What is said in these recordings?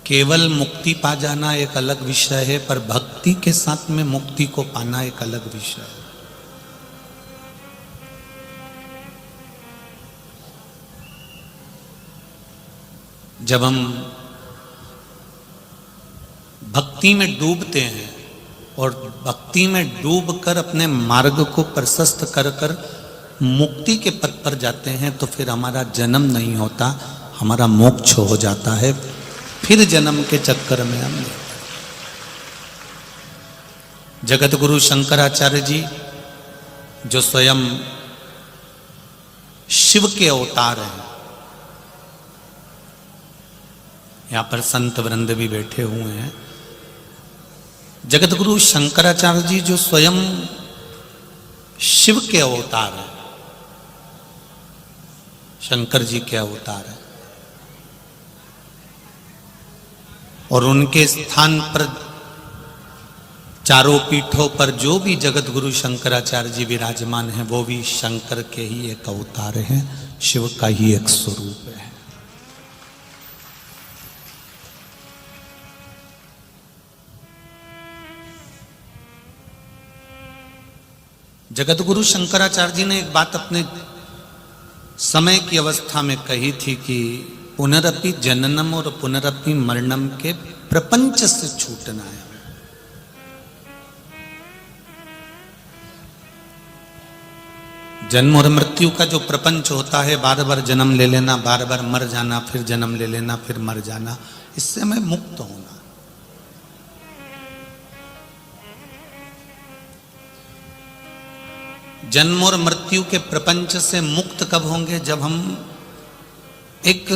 केवल मुक्ति पा जाना एक अलग विषय है, पर भक्ति के साथ में मुक्ति को पाना एक अलग विषय है। जब हम भक्ति में डूबते हैं और भक्ति में डूबकर अपने मार्ग को प्रशस्त कर कर मुक्ति के पथ पर जाते हैं, तो फिर हमारा जन्म नहीं होता, हमारा मोक्ष हो जाता है। फिर जन्म के चक्कर में हम नहीं। जगत गुरु शंकराचार्य जी जो स्वयं शिव के अवतार हैं, यहां पर संत वृंद भी बैठे हुए हैं। जगत गुरु शंकराचार्य जी जो स्वयं शिव के अवतार हैं, शंकर जी के अवतार हैं, और उनके स्थान पर चारों पीठों पर जो भी जगत गुरु शंकराचार्य जी विराजमान हैं, वो भी शंकर के ही एक अवतार हैं, शिव का ही एक स्वरूप है। जगत गुरु शंकराचार्य जी ने एक बात अपने समय की अवस्था में कही थी कि पुनरपि जननम और पुनरपि मरणम के प्रपंच से छूटना है। जन्म और मृत्यु का जो प्रपंच होता है, बार बार जन्म ले लेना, बार बार मर जाना, फिर जन्म ले लेना, फिर मर जाना, इससे मैं मुक्त होना। जन्म और मृत्यु के प्रपंच से मुक्त कब होंगे? जब हम एक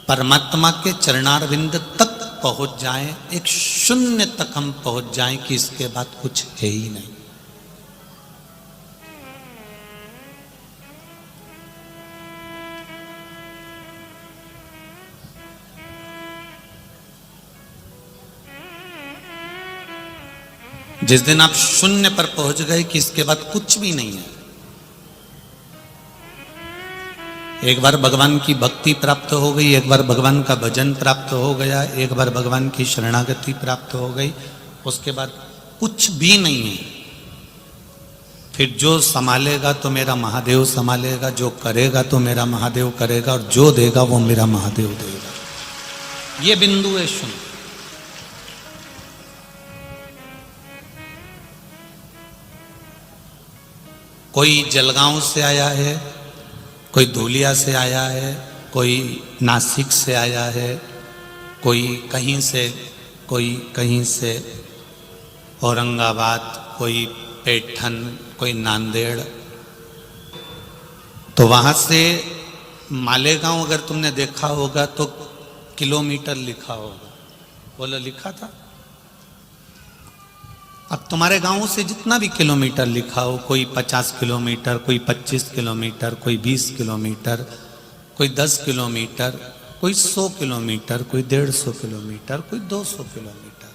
परमात्मा के चरणारविंद तक पहुंच जाएं, एक शून्य तक हम पहुंच जाएं कि इसके बाद कुछ है ही नहीं। जिस दिन आप शून्य पर पहुंच गए कि इसके बाद कुछ भी नहीं है, एक बार भगवान की भक्ति प्राप्त हो गई, एक बार भगवान का भजन प्राप्त हो गया, एक बार भगवान की शरणागति प्राप्त हो गई, उसके बाद कुछ भी नहीं है। फिर जो संभालेगा तो मेरा महादेव संभालेगा, जो करेगा तो मेरा महादेव करेगा, और जो देगा वो मेरा महादेव देगा। ये बिंदु है शून्य। कोई जलगांव से आया है, कोई धूलिया से आया है, कोई नासिक से आया है, कोई कहीं से, कोई कहीं से, औरंगाबाद, कोई पैठन, कोई नांदेड़, तो वहां से मालेगांव अगर तुमने देखा होगा तो किलोमीटर लिखा होगा। बोलो लिखा था? अब तुम्हारे गांव से जितना भी किलोमीटर लिखा हो, कोई 50 किलोमीटर, कोई 25 किलोमीटर, कोई 20 किलोमीटर, कोई 10 किलोमीटर, कोई 100 किलोमीटर, कोई 150 किलोमीटर, कोई 200 किलोमीटर,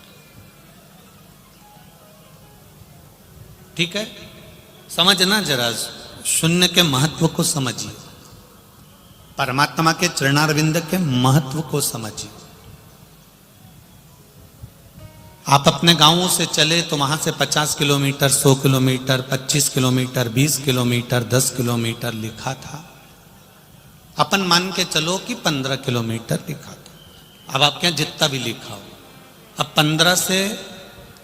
ठीक है? समझना जरा, शून्य के महत्व को समझिए, परमात्मा के चरणारविंद के महत्व को समझिए। आप अपने गांवों से चले तो वहां से 50 kilometre, 100 kilometre, 25 kilometre, 20 kilometre, 10 kilometre लिखा था। अपन मान के चलो कि 15 किलोमीटर लिखा था। अब आपके यहां जितना भी लिखा हो, अब 15 से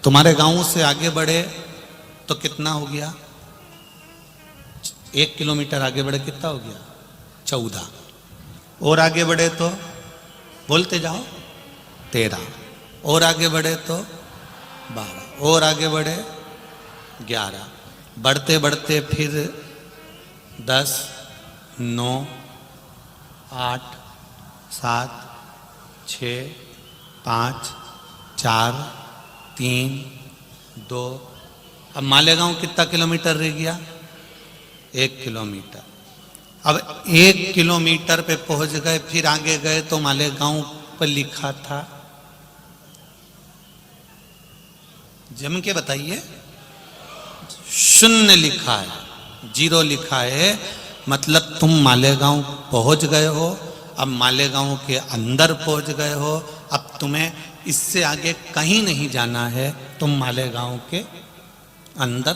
तुम्हारे गांव से आगे बढ़े तो कितना हो गया? 1 किलोमीटर आगे बढ़े कितना हो गया? 14। और आगे बढ़े तो बोलते जाओ 13, और आगे बढ़े तो 12, और आगे बढ़े 11, बढ़ते बढ़ते फिर 10, 9, 8, 7, 6, 5, 4, 3, 2। अब मालेगांव कितना किलोमीटर रह गया? 1 किलोमीटर। अब 1 किलोमीटर पे पहुंच गए, फिर आगे गए तो मालेगांव पर लिखा था, जम के बताइए, 0 लिखा है, 0 लिखा है। मतलब तुम मालेगांव पहुंच गए हो, अब मालेगांव के अंदर पहुंच गए हो, अब तुम्हें इससे आगे कहीं नहीं जाना है, तुम मालेगांव के अंदर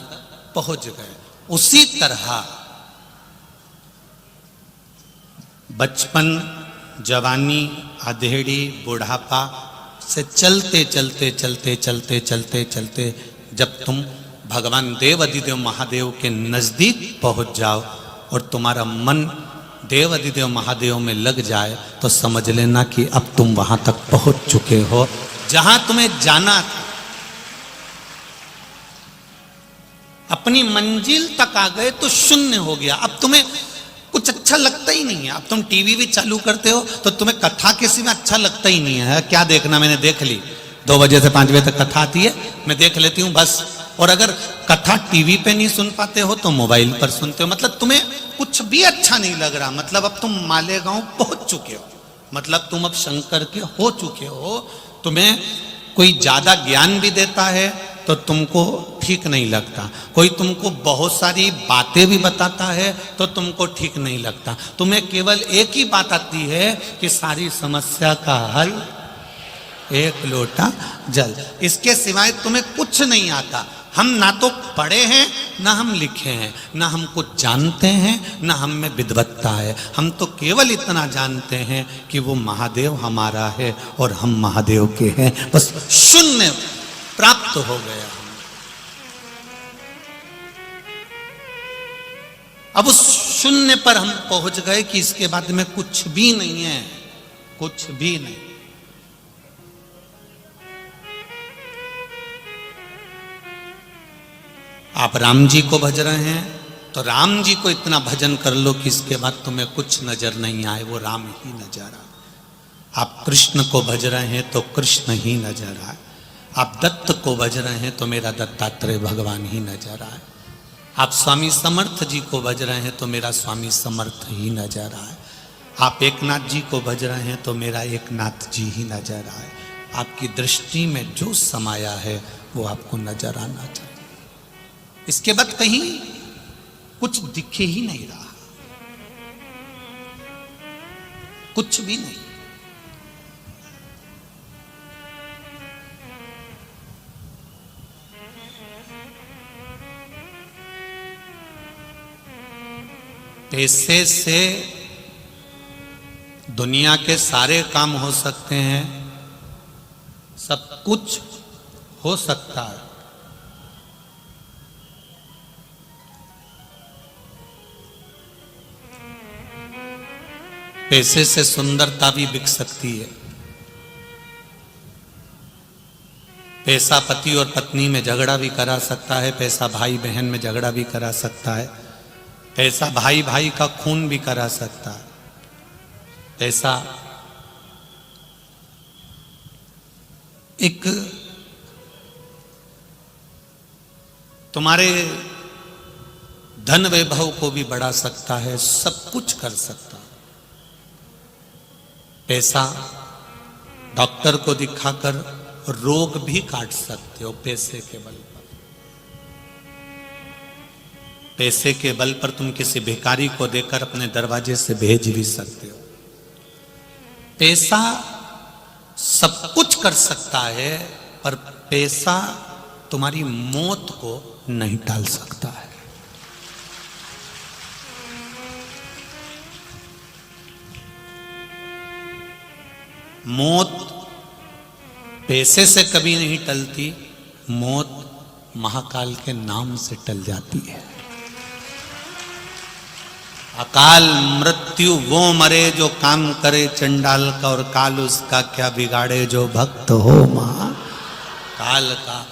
पहुंच गए। उसी तरह बचपन, जवानी, अधेड़ी, बुढ़ापा से चलते चलते चलते चलते चलते चलते जब तुम भगवान देव अधिदेव महादेव के नजदीक पहुंच जाओ और तुम्हारा मन देव अधिदेव महादेव में लग जाए तो समझ लेना कि अब तुम वहां तक पहुंच चुके हो जहां तुम्हें जाना था। अपनी मंजिल तक आ गए तो शून्य हो गया। अब तुम्हें कुछ अच्छा लगता ही नहीं है। अब तुम टीवी भी चालू करते हो तो तुम्हें कथा किसी में अच्छा लगता ही नहीं है। क्या देखना, मैंने देख ली, 2 बजे से 5 बजे तक कथा आती है, मैं देख लेती हूं बस। और अगर कथा टीवी पे नहीं सुन पाते हो तो मोबाइल पर सुनते हो। मतलब तुम्हें कुछ भी अच्छा नहीं लग रहा। मतलब अब तुम मालेगांव पहुंच चुके हो, मतलब तुम अब शंकर के हो चुके हो। तुम्हें कोई ज्यादा ज्ञान भी देता है तो तुमको ठीक नहीं लगता, कोई तुमको बहुत सारी बातें भी बताता है तो तुमको ठीक नहीं लगता। तुम्हें केवल एक ही बात आती है कि सारी समस्या का हल एक लोटा जल, इसके सिवाय तुम्हें कुछ नहीं आता। हम ना तो पढ़े हैं, ना हम लिखे हैं, ना हम कुछ जानते हैं, ना हम में विद्वत्ता है। हम तो केवल इतना जानते हैं कि वो महादेव हमारा है और हम महादेव के हैं। बस शून्य प्राप्त हो गया। अब उस शून्य पर हम पहुंच गए कि इसके बाद में कुछ भी नहीं है, कुछ भी नहीं। आप राम जी को भज रहे हैं तो राम जी को इतना भजन कर लो कि इसके बाद तुम्हें कुछ नजर नहीं आए, वो राम ही नजर आए। आप कृष्ण को भज रहे हैं तो कृष्ण ही नजर आए। आप दत्त को भज रहे हैं तो मेरा दत्तात्रेय भगवान ही नजर आए। आप स्वामी समर्थ जी को भज रहे हैं तो मेरा स्वामी समर्थ ही नजर आए। आप एकनाथ जी को भज रहे हैं तो मेरा एकनाथ जी ही नजर आए। आपकी दृष्टि में जो समाया है वो आपको नजर आना चाहिए। इसके बाद कहीं कुछ दिखे ही नहीं रहा, कुछ भी नहीं। पैसे से दुनिया के सारे काम हो सकते हैं, सब कुछ हो सकता है। पैसे से सुंदरता भी बिक सकती है। पैसा पति और पत्नी में झगड़ा भी करा सकता है, पैसा भाई बहन में झगड़ा भी करा सकता है, पैसा भाई भाई का खून भी करा सकता है। पैसा एक तुम्हारे धन वैभव को भी बढ़ा सकता है, सब कुछ कर सकता है। पैसा डॉक्टर को दिखाकर रोग भी काट सकते हो पैसे के बल पर। पैसे के बल पर तुम किसी भिखारी को देकर अपने दरवाजे से भेज भी सकते हो। पैसा सब कुछ कर सकता है, पर पैसा तुम्हारी मौत को नहीं टाल सकता है। मौत पैसे से कभी नहीं टलती, मौत महाकाल के नाम से टल जाती है। अकाल मृत्यु वो मरे जो काम करे चंडाल का, और काल उसका क्या बिगाड़े जो भक्त हो महाकाल का।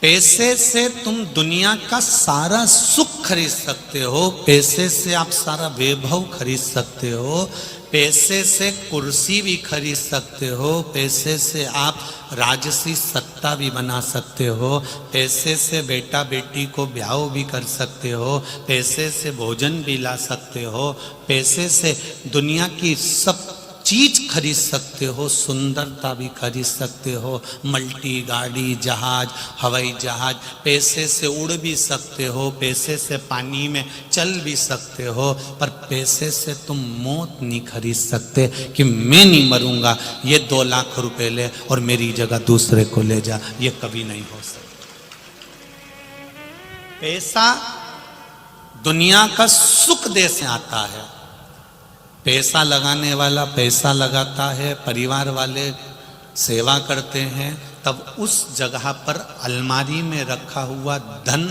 पैसे से तुम दुनिया का सारा सुख खरीद सकते हो, पैसे से आप सारा वैभव खरीद सकते हो, पैसे से कुर्सी भी खरीद सकते हो, पैसे से आप राजसी सत्ता भी बना सकते हो, पैसे से बेटा बेटी को ब्याह भी कर सकते हो, पैसे से भोजन भी ला सकते हो, पैसे से दुनिया की सब चीज खरीद सकते हो, सुंदरता भी खरीद सकते हो, मल्टी गाड़ी, जहाज, हवाई जहाज, पैसे से उड़ भी सकते हो, पैसे से पानी में चल भी सकते हो, पर पैसे से तुम मौत नहीं खरीद सकते कि मैं नहीं मरूंगा, ये 2 लाख रुपए ले और मेरी जगह दूसरे को ले जा, ये कभी नहीं हो सकता। पैसा दुनिया का सुख दे से आता है। पैसा लगाने वाला पैसा लगाता है, परिवार वाले सेवा करते हैं, तब उस जगह पर अलमारी में रखा हुआ धन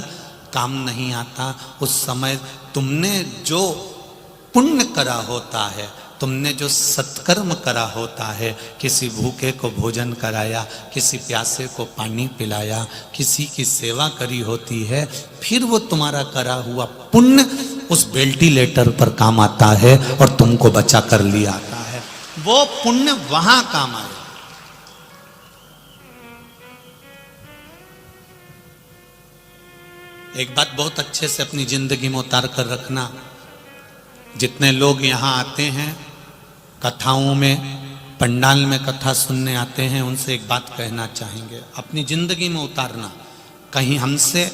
काम नहीं आता। उस समय तुमने जो पुण्य करा होता है, तुमने जो सत्कर्म करा होता है, किसी भूखे को भोजन कराया, किसी प्यासे को पानी पिलाया, किसी की सेवा करी होती है, फिर वो तुम्हारा करा हुआ पुण्य उस वेंटिलेटर पर काम आता है और तुमको बचा कर लिया आता है। वो पुण्य वहां काम आए। एक बात बहुत अच्छे से अपनी जिंदगी में उतार कर रखना, जितने लोग यहां आते हैं कथाओं में, पंडाल में कथा सुनने आते हैं, उनसे एक बात कहना चाहेंगे, अपनी जिंदगी में उतारना, कहीं हमसे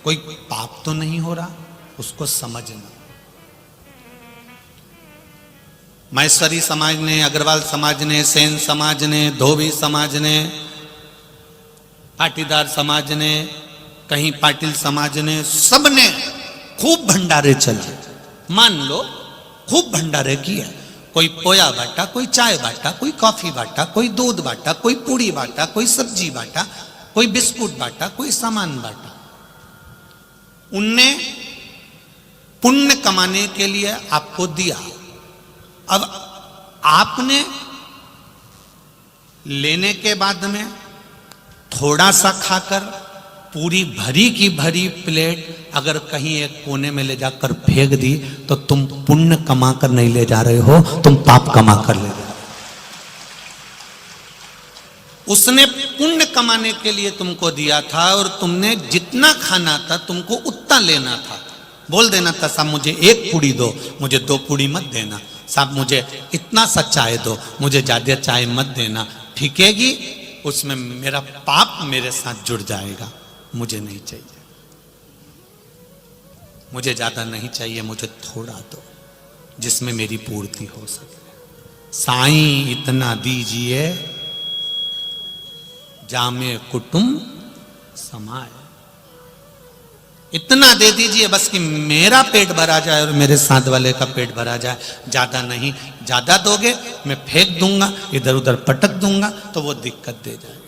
कोई पाप तो नहीं हो रहा, उसको समझना। महेश्वरी समाज ने, अग्रवाल समाज ने, सेन समाज ने, धोबी समाज ने, पाटीदार समाज ने, कहीं पाटिल समाज ने, सबने खूब भंडारे चले, मान लो खूब भंडारे किए। कोई पोया बांटा, कोई चाय बांटा, कोई कॉफी बांटा, कोई दूध बांटा, कोई पूड़ी बांटा, कोई सब्जी बांटा, कोई बिस्कुट बांटा, कोई सामान बांटा। उनने पुण्य कमाने के लिए आपको दिया। अब आपने लेने के बाद में थोड़ा सा खाकर पूरी भरी की भरी प्लेट अगर कहीं एक कोने में ले जाकर फेंक दी तो तुम पुण्य कमा कर नहीं ले जा रहे हो, तुम पाप कमा कर ले जा रहे हो। उसने पुण्य कमाने के लिए तुमको दिया था और तुमने जितना खाना था तुमको उतना लेना था। बोल देना था साहब मुझे 1 पूड़ी दो, मुझे 2 पूड़ी मत देना, साहब मुझे इतना सा चाय दो, मुझे ज्यादा चाय मत देना, फीकेगी उसमें मेरा पाप मेरे साथ जुड़ जाएगा, मुझे नहीं चाहिए, मुझे ज्यादा नहीं चाहिए, मुझे थोड़ा दो जिसमें मेरी पूर्ति हो सके। साईं इतना दीजिए जामे कुटुंब समाए, इतना दे दीजिए बस कि मेरा पेट भरा जाए और मेरे साथ वाले का पेट भरा जाए, ज्यादा नहीं। ज्यादा दोगे मैं फेंक दूंगा, इधर उधर पटक दूंगा तो वो दिक्कत दे जाएगा।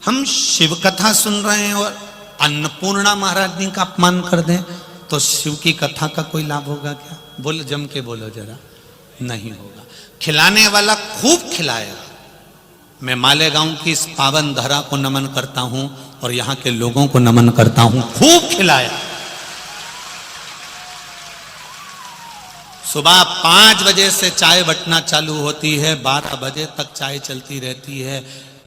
हम शिव कथा सुन रहे हैं और अन्नपूर्णा महारानी का अपमान कर दें तो शिव की कथा का कोई लाभ होगा क्या? बोलो, जम के बोलो जरा, नहीं होगा। खिलाने वाला खूब खिलाएगा। मैं मालेगांव की इस पावन धरा को नमन करता हूं और यहां के लोगों को नमन करता हूं, खूब खिलाया। सुबह 5 बजे से चाय बटना चालू होती है, 12 बजे तक चाय चलती रहती है।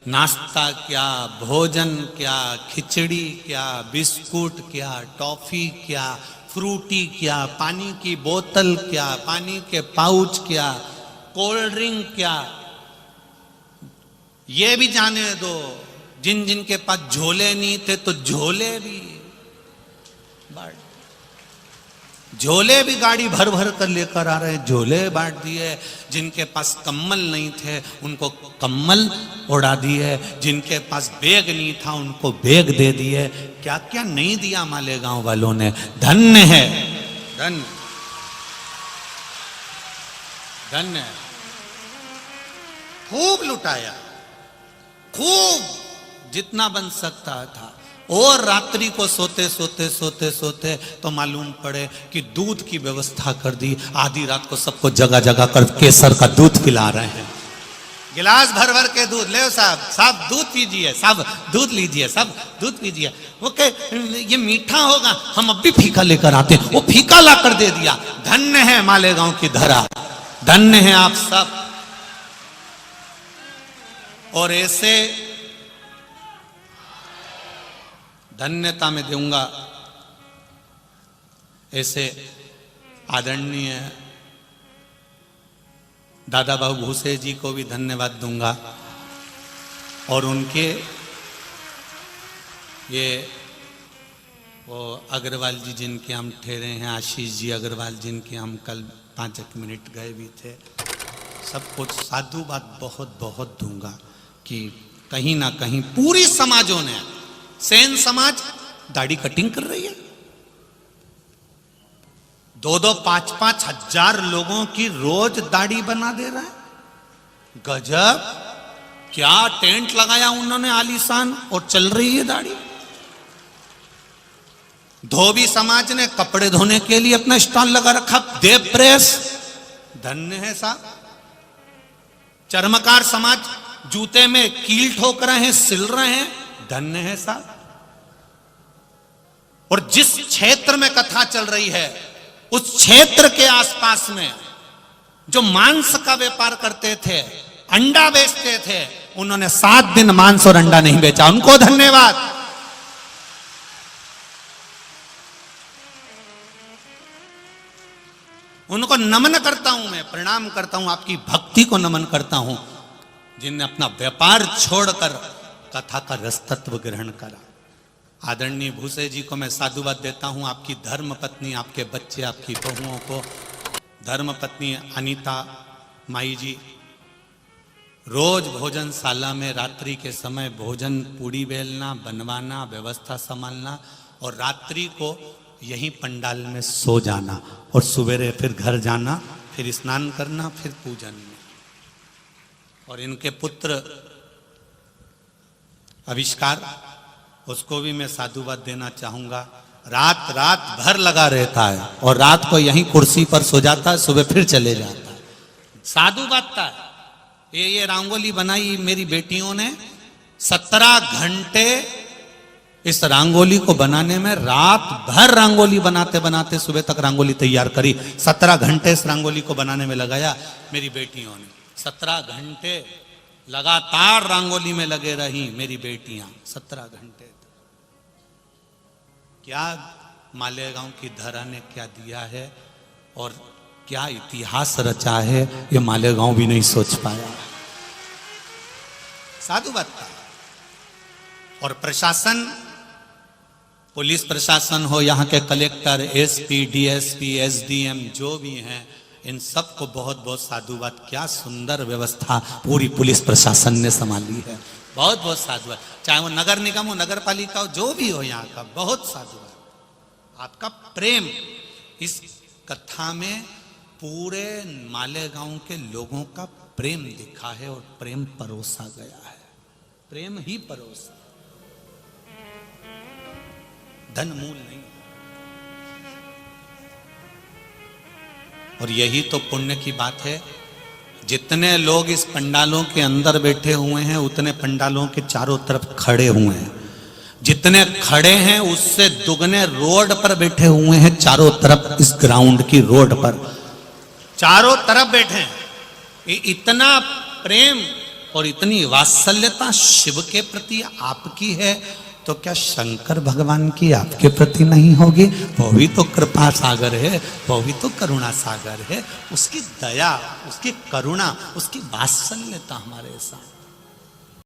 नाश्ता क्या, भोजन क्या, खिचड़ी क्या, बिस्कुट क्या, टॉफी क्या, फ्रूटी क्या, पानी की बोतल क्या, पानी के पाउच क्या, कोल्ड ड्रिंक क्या। ये भी जाने दो, जिन जिन के पास झोले नहीं थे तो झोले भी बांट, झोले भी गाड़ी भर भर कर लेकर आ रहे, झोले बांट दिए। जिनके पास कम्बल नहीं थे उनको कम्बल उड़ा दिए, जिनके पास बैग नहीं था उनको बैग दे दिए। क्या क्या नहीं दिया मालेगांव वालों ने। धन्य है, धन्य धन्य है। खूब लुटाया, खूब जितना बन सकता था। और रात्रि को सोते सोते सोते सोते तो मालूम पड़े कि दूध की व्यवस्था कर दी। आधी रात को सबको जगह जगह कर केसर का दूध पिला रहे हैं, गिलास भर भर के दूध। ले साहब, साहब दूध पीजिए, साहब दूध लीजिए, सब दूध पीजिए। वो कहे ये मीठा होगा, हम अब भी फीका लेकर आते हैं। वो फीका ला कर दे दिया। धन्य है मालेगांव की धरा, धन्य है आप सब। और ऐसे धन्यता में दूंगा, ऐसे आदरणीय दादा बाबू भूसे जी को भी धन्यवाद दूंगा और उनके ये वो अग्रवाल जी जिनके हम ठहरे हैं, आशीष जी अग्रवाल जिनके हम कल 5 मिनट गए भी थे, सबको साधुवाद बहुत बहुत दूंगा कि कहीं ना कहीं पूरी समाजों ने, सेन समाज दाढ़ी कटिंग कर रही है, 2-2, 5-5 हजार लोगों की रोज दाढ़ी बना दे रहा है। गजब, क्या टेंट लगाया उन्होंने आलीशान और चल रही है दाढ़ी। धोबी समाज ने कपड़े धोने के लिए अपना स्टॉल लगा रखा, देव प्रेस, धन्य है साहब। चर्मकार समाज जूते में कील ठोक रहे हैं, सिल रहे हैं, धन्य है साहब। और जिस क्षेत्र में कथा चल रही है उस क्षेत्र के आसपास में जो मांस का व्यापार करते थे, अंडा बेचते थे, उन्होंने 7 दिन मांस और अंडा नहीं बेचा, उनको धन्यवाद। उनको नमन करता हूं, मैं प्रणाम करता हूं, आपकी भक्ति को नमन करता हूं, जिनने अपना व्यापार छोड़कर कथा का रसतत्व ग्रहण करा। आदरणीय भूसे जी को मैं साधुवाद देता हूं, आपकी धर्म पत्नी, आपके बच्चे, आपकी बहुओं को, धर्म पत्नी अनीता माई जी रोज भोजनशाला में रात्रि के समय भोजन पूड़ी बेलना, बनवाना, व्यवस्था संभालना और रात्रि को यहीं पंडाल में सो जाना और सवेरे फिर घर जाना, फिर स्नान करना, फिर पूजन में। और इनके पुत्र आविष्कार, उसको भी मैं साधुवाद देना चाहूंगा। रात रात भर लगा रहता है और रात को यहीं कुर्सी पर सो जाता है, सुबह फिर चले जाता है। साधुवाद था। ये रंगोली बनाई मेरी बेटियों ने, 17 घंटे इस रंगोली को बनाने में, रात भर रंगोली बनाते बनाते सुबह तक रंगोली तैयार करी। 17 घंटे इस रंगोली को बनाने में लगाया मेरी बेटियों ने। 17 घंटे लगातार रंगोली में लगे रही मेरी बेटियां, 17 घंटे। क्या मालेगांव की धरा ने क्या दिया है और क्या इतिहास रचा है, ये मालेगांव भी नहीं सोच पाया। साधुवाद था। और प्रशासन, पुलिस प्रशासन हो, यहाँ के कलेक्टर, एसपी, डीएसपी, एसडीएम जो भी हैं, इन सबको बहुत बहुत साधुवाद। क्या सुंदर व्यवस्था पूरी पुलिस प्रशासन ने संभाली है, बहुत बहुत साधुवाद। चाहे वो नगर निगम हो, नगर पालिका हो, जो भी हो, यहाँ का बहुत साधुवाद। आपका प्रेम, इस कथा में पूरे मालेगांव के लोगों का प्रेम दिखा है और प्रेम परोसा गया है, प्रेम ही परोसा, धन मूल नहीं। और यही तो पुण्य की बात है। जितने लोग इस पंडालों के अंदर बैठे हुए हैं, उतने पंडालों के चारों तरफ खड़े हुए हैं। जितने खड़े हैं उससे दुगने रोड पर बैठे हुए हैं, चारों तरफ इस ग्राउंड की रोड पर चारों तरफ बैठे हैं। ये इतना प्रेम और इतनी वात्सल्यता शिव के प्रति आपकी है, तो क्या शंकर भगवान की आपके प्रति नहीं होगी? वो भी तो कृपा सागर है, वो भी तो करुणा सागर है। उसकी दया, उसकी करुणा, उसकी वात्सल्यता हमारे साथ।